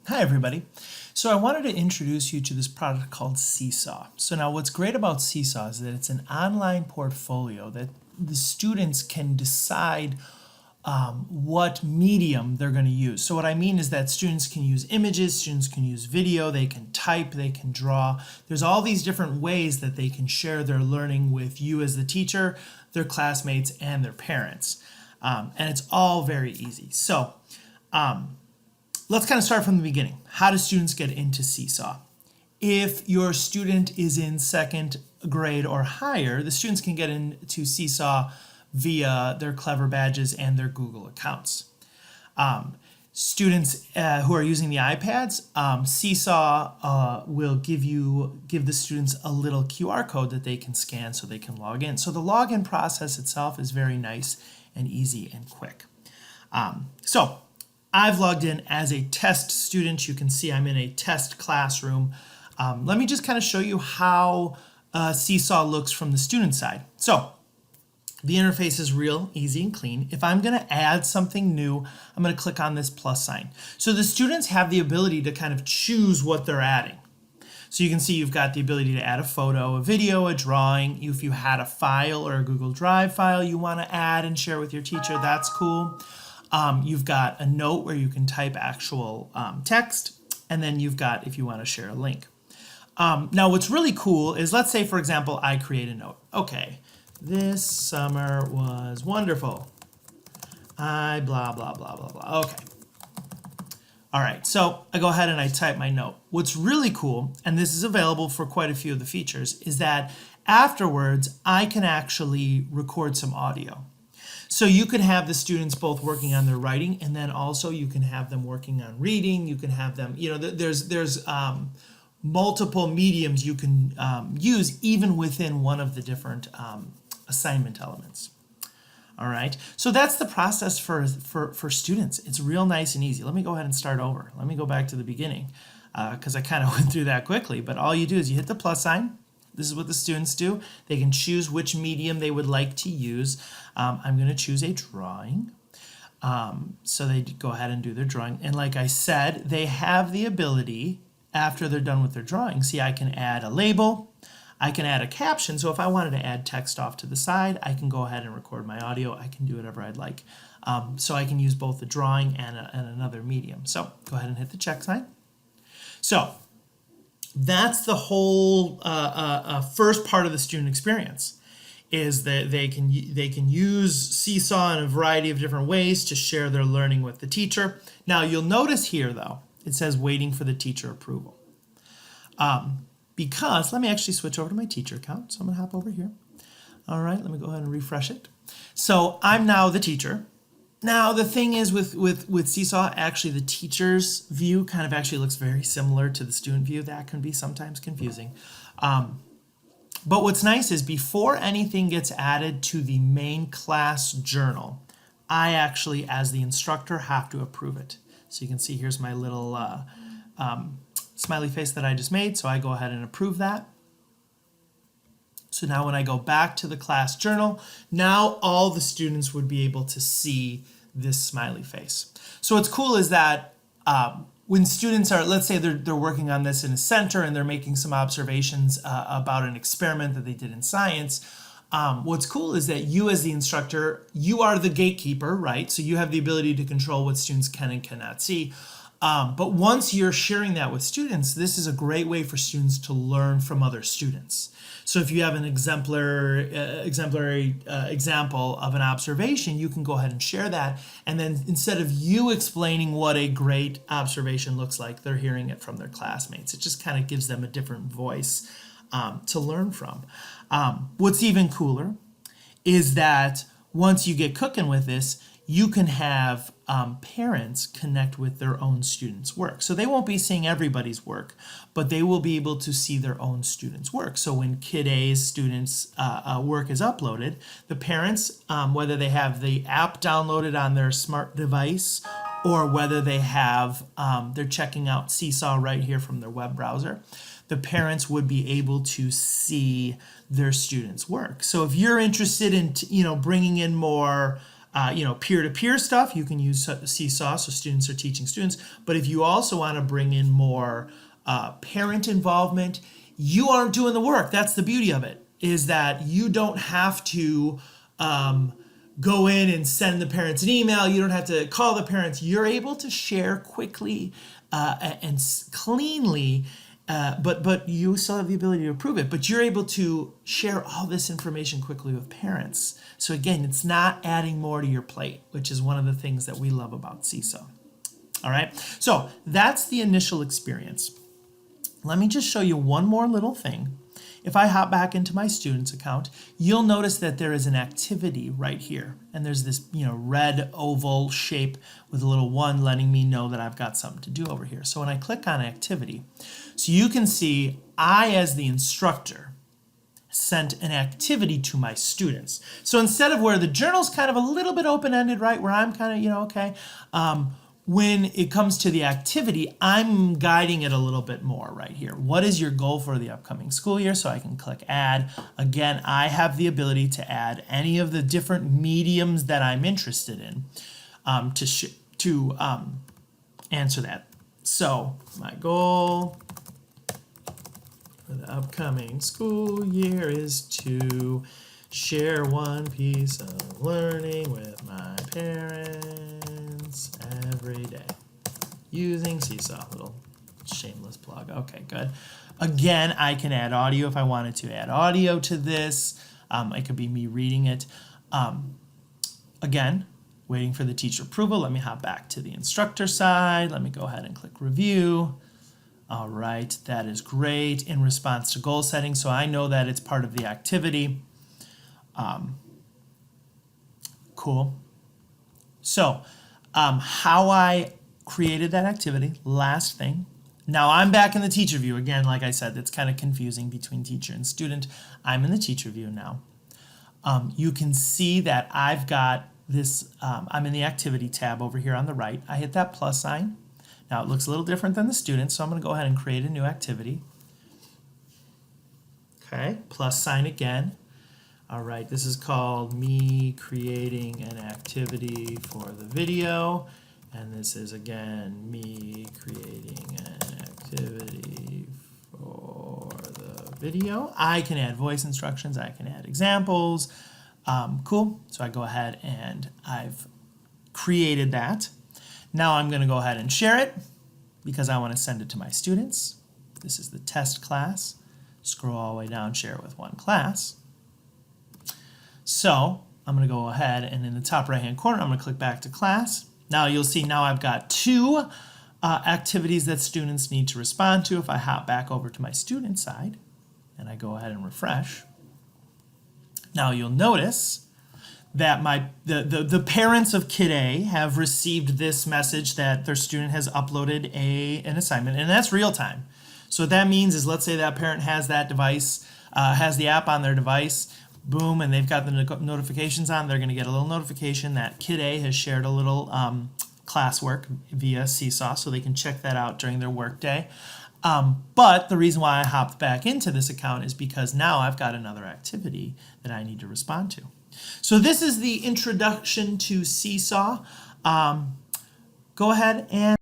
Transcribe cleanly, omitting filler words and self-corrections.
Hi everybody. So I wanted to introduce you to this product called Seesaw. So now what's great about Seesaw is that it's an online portfolio that the students can decide what medium they're going to use. So what I mean is that students can use images, students can use video, they can type, they can draw. There's all these different ways that they can share their learning with you as the teacher, their classmates, and their parents. And it's all very easy. So let's kind of start from the beginning. How do students get into Seesaw? If your student is in second grade or higher, the students can get into Seesaw via their Clever badges and their Google accounts. Students who are using the iPads, Seesaw will give the students a little QR code that they can scan so they can log in. So the login process itself is very nice and easy and quick. So I've logged in as a test student. You can see I'm in a test classroom. Let me just kind of show you how Seesaw looks from the student side. So the interface is real easy and clean. If I'm going to add something new, I'm going to click on this plus sign. So the students have the ability to kind of choose what they're adding. So you can see you've got the ability to add a photo, a video, a drawing. If you had a file or a Google Drive file you want to add and share with your teacher, that's cool. You've got a note where you can type actual text, and then you've got if you want to share a link. Now what's really cool is, let's say for example I create a note. Okay, this summer was wonderful. I blah blah blah blah blah. Okay. All right, so I go ahead and I type my note. What's really cool, and this is available for quite a few of the features, is that afterwards I can actually record some audio. So you can have the students both working on their writing, and then also you can have them working on reading. You can have them, there's multiple mediums you can use even within one of the different assignment elements. All right, so that's the process for students. It's real nice and easy. Let me go ahead and start over. Let me go back to the beginning because I kind of went through that quickly. But all you do is you hit the plus sign. This is what the students do. They can choose which medium they would like to use. I'm going to choose a drawing. So they go ahead and do their drawing. And like I said, they have the ability, after they're done with their drawing, see, I can add a label. I can add a caption. So if I wanted to add text off to the side, I can go ahead and record my audio. I can do whatever I'd like. So I can use both the drawing and another medium. So go ahead and hit the check sign. So that's the whole first part of the student experience, is that they can use Seesaw in a variety of different ways to share their learning with the teacher. Now you'll notice here though, it says waiting for the teacher approval. Because, let me actually switch over to my teacher account. So I'm going to hop over here. All right, let me go ahead and refresh it. So I'm now the teacher. Now the thing is with Seesaw, actually the teacher's view kind of actually looks very similar to the student view. That can be sometimes confusing. But what's nice is before anything gets added to the main class journal, I actually, as the instructor, have to approve it. So you can see here's my little smiley face that I just made. So I go ahead and approve that. So now when I go back to the class journal, now all the students would be able to see this smiley face. So what's cool is that when students are, let's say they're working on this in a center and they're making some observations about an experiment that they did in science, what's cool is that you as the instructor, you are the gatekeeper, right? So you have the ability to control what students can and cannot see. But once you're sharing that with students, this is a great way for students to learn from other students. So if you have an exemplary example of an observation, you can go ahead and share that. And then instead of you explaining what a great observation looks like, they're hearing it from their classmates. It just kind of gives them a different voice to learn from. What's even cooler is that once you get cooking with this, you can have parents connect with their own students' work. So they won't be seeing everybody's work, but they will be able to see their own students' work. So when Kid A's students' work is uploaded, the parents, whether they have the app downloaded on their smart device or whether they have, they're checking out Seesaw right here from their web browser, the parents would be able to see their students' work. So if you're interested in, bringing in more peer-to-peer stuff, you can use Seesaw, so students are teaching students. But if you also want to bring in more parent involvement, you aren't doing the work. That's the beauty of it, is that you don't have to go in and send the parents an email. You don't have to call the parents. You're able to share quickly and cleanly, but you still have the ability to approve it. But you're able to share all this information quickly with parents. So again, it's not adding more to your plate, which is one of the things that we love about Seesaw. All right, so that's the initial experience. Let me just show you one more little thing. If I hop back into my students account, you'll notice that there is an activity right here. And there's this red oval shape with a little 1 letting me know that I've got something to do over here. So when I click on activity, so you can see I, as the instructor, sent an activity to my students. So instead of where the journal's kind of a little bit open-ended, right, where I'm kind of, okay, when it comes to the activity, I'm guiding it a little bit more right here. What is your goal for the upcoming school year? So I can click add. Again, I have the ability to add any of the different mediums that I'm interested in to answer that. So my goal for the upcoming school year is to share one piece of learning with my parents every day using Seesaw. Little shameless plug. Okay, good. Again, I can add audio if I wanted to add audio to this. It could be me reading it. Again, waiting for the teacher approval. Let me hop back to the instructor side. Let me go ahead and click review. All right, that is great. In response to goal setting, so I know that it's part of the activity. Cool. So how I created that activity, last thing. Now I'm back in the teacher view. Again, like I said, it's kind of confusing between teacher and student. I'm in the teacher view now. You can see that I've got this, I'm in the activity tab over here on the right. I hit that plus sign. Now it looks a little different than the student, so I'm going to go ahead and create a new activity. Okay, plus sign again. All right, this is called me creating an activity for the video. And this is, again, me creating an activity for the video. I can add voice instructions. I can add examples. Cool. So I go ahead and I've created that. Now I'm going to go ahead and share it because I want to send it to my students. This is the test class. Scroll all the way down, share it with one class. So I'm going to go ahead and in the top right hand corner, I'm going to click back to class. Now you'll see now I've got 2 activities that students need to respond to. If I hop back over to my student side and I go ahead and refresh, now you'll notice that the parents of Kid A have received this message that their student has uploaded an assignment, and that's real time. So what that means is, let's say that parent has that device, has the app on their device, boom, and they've got the notifications on, they're going to get a little notification that Kid A has shared a little classwork via Seesaw, so they can check that out during their work day. But the reason why I hopped back into this account is because now I've got another activity that I need to respond to. So this is the introduction to Seesaw. Go ahead and